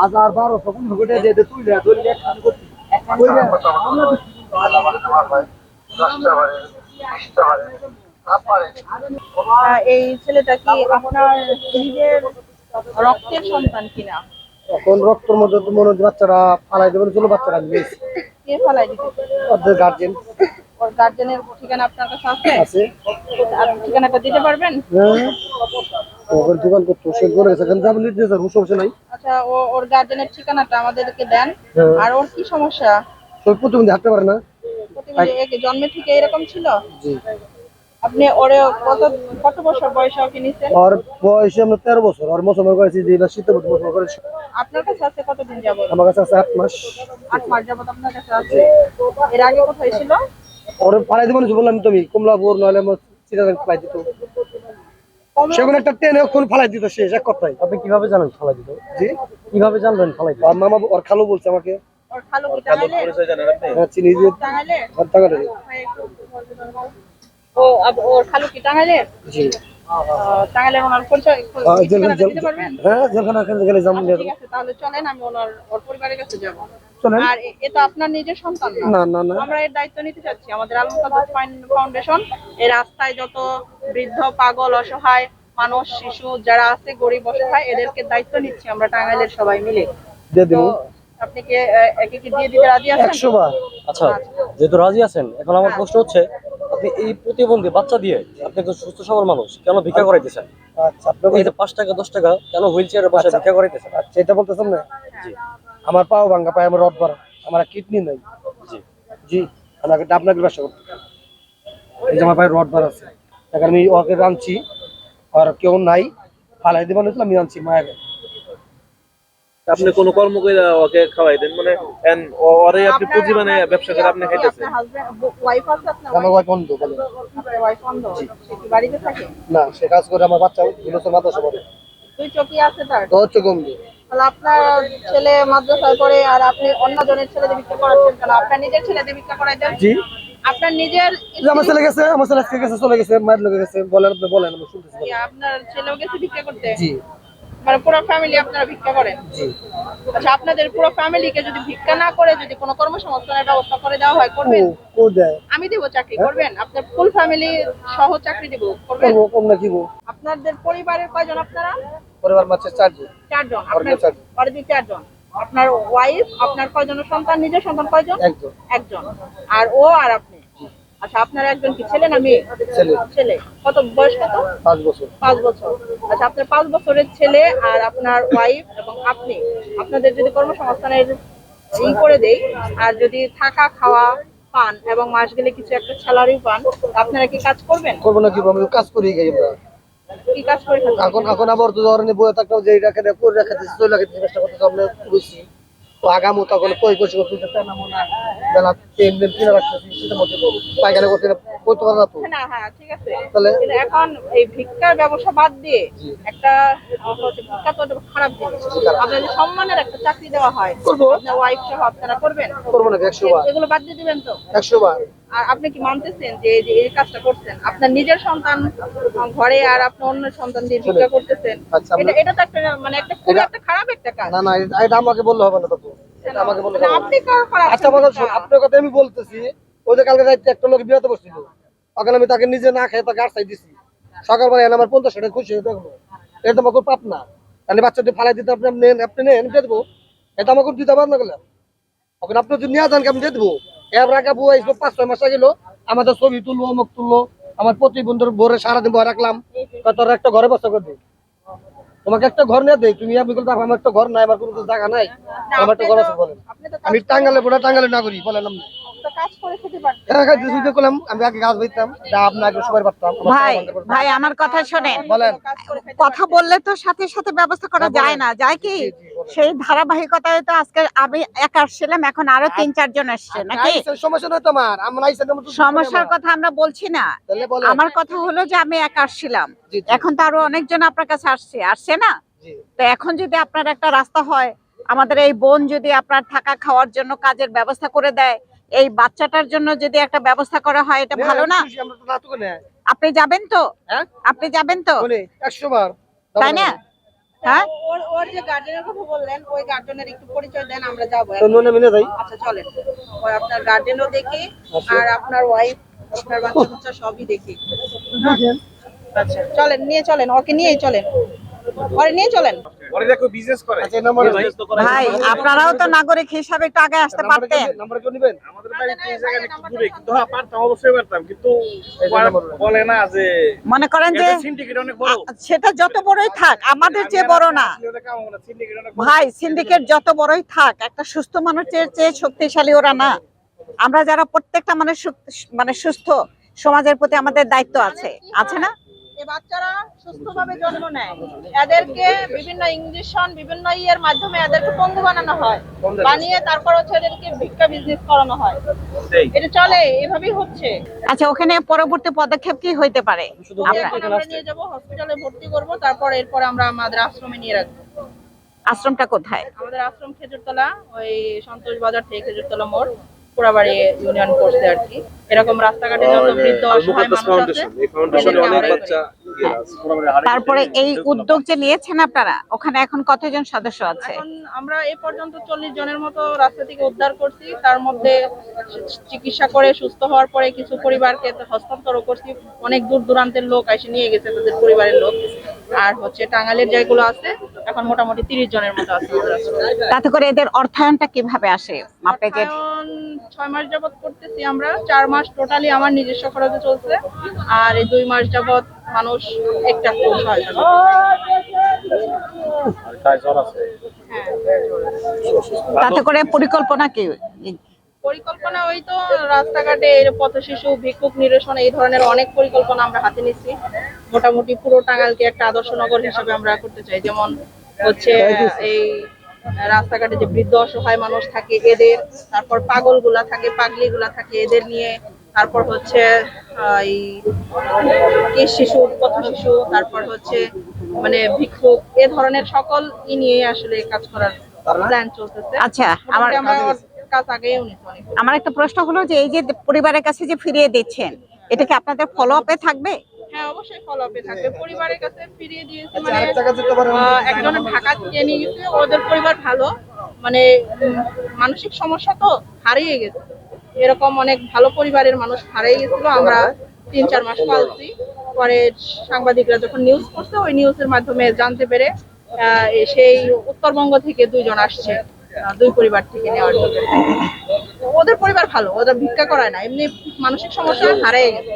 1000-1200 কোন ঘটে যে তুইলে ধরে একখান করতে কইরা এই ছেলেটা কি আপনার নিজের রক্তের সন্তান কিনা? এখন রক্তের মধ্যে তো মনে হচ্ছে বাচ্চারা ফালাই দেবেন, চলো বাচ্চারা নিয়েছি কে ফেলাই দিতে? ওদের গার্জেন ওর গার্জেনের ঠিকানা আপনার কাছে আছে? আছে। আপনি ঠিকানাটা দিতে পারবেন? হ্যাঁ, ওর দোকান করতো সে বলে গেছে এখানে যাবেন নিতে যাবেন, সমস্যা নাই। আচ্ছা, ওর গার্জেনের ঠিকানাটা আমাদেরকে দেন। আর ওর কি সমস্যা? সব প্রতিবন্ধী হাঁটতে পারে না। প্রতিবন্ধী জন্মে থেকে এরকম ছিল? জি। আপনি ওরে কত কত বছর বয়সে ওকে নিছেন? ওর বয়স আমরা 13 বছর, আর মুসলমান করেছি যে এবার শীতে মুসলমান করেছি। আপনার কাছে আছে কতদিন যাবত? আমার কাছে আছে 8 মাস। 8 মাস যাবত আপনার কাছে আছে। এর আগে কোথায় ছিল? ওর ফালাই দেবেন বললাম তুমি কমলাপুর, নইলে আমার চিটাগাং ফালাই দিত, সেগুলো একটা ট্রেনে কোন ফালাই দিত শেষ এক কথাই। আপনি কিভাবে জানেন ফালাই দিত? জি, কিভাবে জানবেন ফালাই দিত? ওর মামা ওর খালু বলছে আমাকে। ওর খালু কি টাঙ্গাইলে? হ্যাঁ চিনি যে টাঙ্গাইলে? টাঙ্গাইলে। ওর খালু কি টাঙ্গাইলে? জি। টাঙ্গাইলের ওনার পরিচয় দিতে পারবেন? হ্যাঁ যেখানে গেলে যাবো। ঠিক আছে, তাহলে চলেন আমি ওর পরিবারের কাছে যাব। চলেন। আর এটা আপনার নিজের সন্তান না? না না না, আমরা এর দায়িত্ব নিতে চাচ্ছি। আমাদের আল মুকাদ্দাস ফাউন্ডেশন এই রাস্তায় যত বৃদ্ধ, পাগল, অসহায় মানুষ, শিশু যারা আছে, গরিব অসহায়, এদেরকে দায়িত্ব নিচ্ছি আমরা টাঙ্গাইলের সবাই মিলে। দিয়ে দেব। আপনি কি একে কি দিয়ে দিতে রাজি আছেন? 100 বার। আচ্ছা, যেহেতু রাজি আছেন, এখন আমার প্রশ্ন হচ্ছে আপনি এই প্রতিবন্ধী বাচ্চা দিয়ে আপনি একজন সুস্থ সবল মানুষ কেন ভিক্ষা করাইতেছেন? আচ্ছা আপনি এই যে 5 টাকা 10 টাকা কেন হুইল চেয়ারে বসে ভিক্ষা করাইতেছেন? আচ্ছা এটা বলতেছেন না? জি আমার পাও ভাঙা, পায়ে আমার রড ভরা, আমার কিডনি নাই। জি জি, আমাকে আপনাকে ব্যবসা করতে, এই যে আমার পায়ে রড ভরা আছে, এখন আমি ওকে রাঁধছি, আর কেউ নাই ফালাই দেবেন আমি রাঁধছি মায়ের। আপনি কোন কর্ম করে ওকে খাওয়াই দেন, মানে ওরে আপনি পুঁজি মানে ব্যবসা করে আপনি খাইতেছেন? আপনার হাজবেন্ড ওয়াইফ আছে? আপনার আমার ওয়াইফ বন্ধ বলে আপনার ওয়াইফ অন্ধ? সে কি বাড়িতে থাকে? না, সে কাজ করে, আমার বাচ্চা হিন্দুস্তান মাদ্রাসা পড়ে। 2 চোখই আছে তার? তো হচ্ছে গম্ভীর। তাহলে আপনার ছেলে মাদ্রাসায় পড়ে আর আপনি অন্য জনের ছেলেদের ভিক্ষা করাচ্ছেন কেন? আপনার নিজের ছেলেদের ভিক্ষা করাই দেন। জি, আপনার নিজের আমার ছেলে গেছে, আমার ছেলে আজকে গেছে, চলে গেছে, মায়ের লোকে গেছে, বলেন আপনি বলেন, আমি শুনতেছি। আপনার ছেলেও গেছে ভিক্ষা করতে? জি মানে পুরো ফ্যামিলি আপনারা ভিক্ষা করেন? জি। আচ্ছা, আপনাদের পুরো ফ্যামিলিকে যদি ভিক্ষা না করে যদি কোনো কর্মসংস্থানের ব্যবস্থা করে দেওয়া হয়, করবেন? ও দেয় আমি দেব চাকরি, করবেন? আপনার ফুল ফ্যামিলি সহ চাকরি দেব, করবেন? করবো, কম না কি গো। আপনাদের পরিবারের কয়জন আপনারা? পরিবার মাঝে 4 জন। 4 জন। আর আপনার 4 জন। পরিবারে 4 জন। আপনার ওয়াইফ, আপনার কয়জনের সন্তান? নিজের সন্তান কয়জন? একজন। একজন। আর ও আর আপনি? আচ্ছা, আপনার একজন কি ছেলে না মেয়ে? ছেলে। ছেলে। কত বয়স কত? 5 বছর। 5 বছর। আচ্ছা, আপনার 5 বছরের ছেলে আর আপনার ওয়াইফ এবং আপনি, আপনাদের যদি কর্মসংস্থানের করে দেই, আর যদি থাকা খাওয়া পান এবং মাস গেলে কিছু একটা স্যালারি পান, আপনারা কি কাজ করবেন? করবো না কি, আমি কাজ করি খাই আমরা। কি কাজ করে খাচ্ছেন? এখন আবার তো ধরেন বইয়ে থাকতাম যে এটা কেন করে রেখে দিচ্ছি, চলে রেখে দিচ্ছি, চেষ্টা করতে আমরা বুঝছি। তো আগামী তখন পরিবেশ করতে না মনে হয় বেলা 3 দিন কিনে রাখতেছি, সেটার মধ্যে পায়খানা করতে করতে পারে না তো। না, হ্যাঁ ঠিক আছে। তাহলে কিন্তু এখন এই ভিক্ষার ব্যবসা বাদ দিয়ে একটা হচ্ছে ভিক্ষা তো একটা খারাপ জিনিস। আপনাদের সম্মানের একটা চাকরি দেওয়া হয়, করবো। আপনার ওয়াইফ সহ আপনারা করবেন? করবো না 100 বার। এগুলো বাদ দিয়ে দিবেন তো? 100 বার। আর আপনি কি মানতেছেন যে এই যে এই কাজটা করছেন, আপনার নিজের সন্তান ঘরে আর আপনি অন্য সন্তান দিয়ে ভিক্ষা করতেছেন? আচ্ছা, এটা তো একটা মানে একটা খুব একটা খারাপ একটা কাজ। না না, এটা আমাকে বললে হবে না তখন, এটা আমাকে বললে হবে না। আপনি খারাপ। আচ্ছা বলো, আপনার কথা আমি বলতেছি, ওই যে কালকে রাতে একটা লোক বিয়েতে বসছিল, ওখানে আমি তাকে নিজে না খেয়ে তাকে আটসাই দিছি, সকালবেলা এনে আমার 50 টাকা খুশি হয়ে থাকলো। এটা তো আমাকে পাপ না? তাহলে বাচ্চাটি ফালাই দিতে আপনি নেন, আপনি নেন, দিয়ে দেবো। এটা আমাকে দিতে পারেন না গেলাম, এখন আপনি যদি নিয়ে যান আমি দিয়ে দেবো। এর আগে বউ আসবো 5-6 মাস গেল, আমাদের ছবি তুললো, অমুক তুললো, আমার প্রতিবন্ধীর ভোরে সারাদিন বয়ে রাখলাম, তোর একটা ঘরে বসা করে দিই, তোমাকে একটা ঘর নিয়ে দেয়, তুমি আমি বলতে আমার একটা ঘর নাই, আমার কোনো জায়গা নাই, আমার একটা ঘর আছে বলেন। আমি টাঙ্গালে বলে টাঙ্গালে না করি বলেন, আমি আগে গাছ বইতাম, আপনাকে সবাই পারতাম। ভাই ভাই আমার কথা শোনেন, বলেন। কথা বললে তো সাথে সাথে ব্যবস্থা করা যায় না, যায় কি? সেই ধারাবাহিকতায় তো আজকে আমি একা আসছিলাম, এখন আরো 3-4 জন আসছে নাকি? সমস্যা নয় তোমার, আমরা সমস্যার কথা আমরা বলছি না, আমার কথা হলো যে আমি একা আসছিলাম, এখন তো আরো অনেকজন আপনার কাছে আসছে না? তো এখন যদি আপনার একটা রাস্তা হয়, আমাদের এই বোন যদি আপনার থাকা খাওয়ার জন্য কাজের ব্যবস্থা করে দেয়, এই বাচ্চাটার জন্য যদি একটা ব্যবস্থা করা হয়, এটা ভালো না? আপনি যাবেন তো? আপনি যাবেন তো? 100 বার। তাই না? হ্যাঁ ওর যে গার্ডেনের কথা বললেন ওই গার্ডেনের একটু পরিচয় দেন, আমরা যাবো তো মনে মিলে যাই। আচ্ছা চলেন, ওই আপনার গার্ডেনও দেখি আর আপনার ওয়াইফ আপনার বাচ্চা বাচ্চা সবই দেখি। আচ্ছা চলেন, নিয়ে চলেন, ওকে নিয়েই চলেন, ওরে নিয়ে চলেন। আচ্ছা, এই নাম্বারে ভাই। ভাই আপনারাও তো নাগরিক হিসাবে একটু আগে আসতে পারতেন। নাম্বার কেউ নিবেন? আমাদের বাড়ি তো এই জায়গায় একটু দূরে, কিন্তু হ্যাঁ পারতাম, অবশ্যই পারতাম, কিন্তু বলে না যে মনে করেন যে সিন্ডিকেট অনেক বড়। সেটা যত বড়ই থাক আমাদের চেয়ে বড় না সিন্ডিকেট অনেক ভাই, সিন্ডিকেট যত বড়ই থাক একটা সুস্থ মানুষের চেয়ে শক্তিশালী ওরা না। আমরা যারা প্রত্যেকটা মানুষ মানে সুস্থ, সমাজের প্রতি আমাদের দায়িত্ব আছে, আছে না? এই বাচ্চারা সুস্থভাবে জন্ম নেয়, এদেরকে বিভিন্ন ইঞ্জেকশন বিভিন্ন ইয়ের মাধ্যমে এদেরকে পঙ্গু বানানো হয়, বানিয়ে তারপর হচ্ছে এদেরকে ভিক্ষা বিজনেস করানো হয়। এটা চলে, এভাবেই হচ্ছে। আচ্ছা, ওখানে পরবর্তী পদক্ষেপ কি হইতে পারে? ওকে এখন আমরা নিয়ে যাবো হসপিটালে ভর্তি করব, তারপর এরপর আমরা আমাদের আশ্রমে নিয়ে রাখবো। আশ্রমটা কোথায়? আমাদের আশ্রম খেজুরতলা, ওই সন্তোষ বাজার থেকে খেজুরতলা মোড়, পুরাবাড়ি ইউনিয়ন কোর্সে আর কি। এরকম রাস্তাঘাটে যত বৃদ্ধ অসহায় মানুষ আছে এই ফাউন্ডেশনে এদেরকে অনেক আমরা বাচ্চা তারপরে এই উদ্যোগ যে নিয়েছেন আপনারা, ওখানে এখন কতজন সদস্য আছে? এখন আমরা এ পর্যন্ত 40 জনের মতো রাস্তা থেকে উদ্ধার করছি, তার মধ্যে চিকিৎসা করে সুস্থ হওয়ার পরে কিছু পরিবারকে হস্তান্তর করছি। অনেক দূর দূরান্তের লোক এসে নিয়ে গেছে, তাদের পরিবারের লোক। আর হচ্ছে টাঙ্গাইলের যেগুলো আছে এখন মোটামুটি 30 জনের মতো আছে আমাদের আশ্রমে। তাতে করে এদের অর্থায়নটা কিভাবে আসে? আপনি যে এখন 6 মাস যাবত করতেছি আমরা, 4 মাস টোটালি আমার নিজস্ব খরচে চলছে, আর এই 2 মাস যাবত মানুষ একটা সহায়তা করে। হ্যাঁ, তাতে করে পরিকল্পনা কি? পরিকল্পনা ওই তো রাস্তাঘাটে পথ শিশু ভিক্ষুক নিরসন, এই ধরনের অনেক পরিকল্পনা আমরা হাতে নিচ্ছি। মোটামুটি পুরো টাঙ্গাইলকে একটা আদর্শ নগর হিসেবে আমরা করতে চাই। যেমন হচ্ছে এই রাস্তাঘাটে যে বৃদ্ধ অসহায় মানুষ থাকে এদের, তারপর পাগল গুলা থাকে, পাগলি গুলা থাকে এদের নিয়ে, তারপর হচ্ছে এই কিশ শিশু, পথ শিশু, তারপর হচ্ছে মানে ভিক্ষুক, এ ধরনের সকল নিয়ে আসলে কাজ করার প্ল্যান চলতেছে। আচ্ছা, মোটামুটি আমরা কাজ আগেও নিচ্ছি অনেক। আমার একটা প্রশ্ন হলো যে এই যে পরিবারের কাছে যে ফিরিয়ে দিচ্ছেন, এটা কি আপনাদের ফলো আপে থাকবে? হ্যাঁ, অবশ্যই ফলো আপে থাকবে। পরিবারের কাছে ফিরিয়ে দিয়েছে, আচ্ছা, মানে আরেকটা কাজ যেতে পারে। একজনের ঢাকা থেকে নিয়ে গেছে, ওদের পরিবার ভালো, মানে মানসিক সমস্যা তো হারিয়ে গেছে, এরকম অনেক ভালো পরিবারের মানুষ হারিয়ে গেছিল। আমরা 3-4 মাস পালছি, পরে সাংবাদিকরা যখন নিউজ করছে ওই নিউজের মাধ্যমে জানতে পেরে সেই উত্তরবঙ্গ থেকে 2 জন আসছে, 2 পরিবার থেকে নেওয়ার জন্য। ওদের পরিবার ভালো, ওরা ভিক্ষা করায় না, এমনি মানসিক সমস্যা হারিয়ে গেছে।